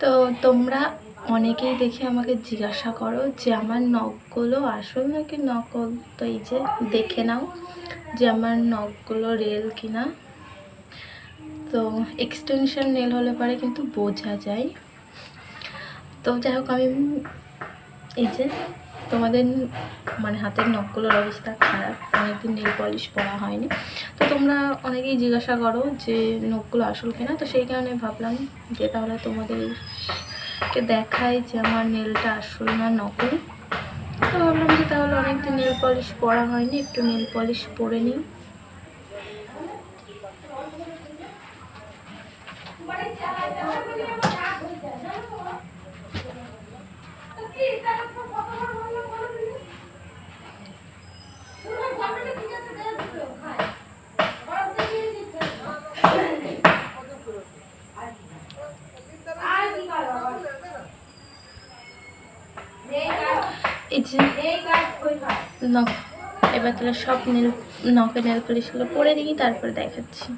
তো তোমরা অনেকেই দেখে আমাকে জিজ্ঞাসা করো যে আমার নখগুলো আসল নাকি নকল। তো এই যে দেখে নাও যে আমার নখগুলো রিয়েল কিনা। তো এক্সটেনশন নেল হলে পরে কিন্তু বোঝা যায়। তো যাই হোক, আমি এই যে তোমাদের মানে হাতের নখগুলোর অবস্থা খারাপ, অনেকদিন নেল পলিশ পরা হয়নি। তো তোমরা অনেকেই জিজ্ঞাসা করো যে নখগুলো আসল কিনা। তো সেই কারণে ভাবলাম যে তাহলে তোমাদেরকে দেখাই যে আমার নেলটা আসল না নকল। তো ভাবলাম যে তাহলে অনেকদিন নেল পলিশ পরা হয়নি, একটু নেল পলিশ পরে নিই। এই যে নখ, এবার তাহলে সব নখের নেল পলিশগুলো পরে দিই, তারপরে দেখাচ্ছি।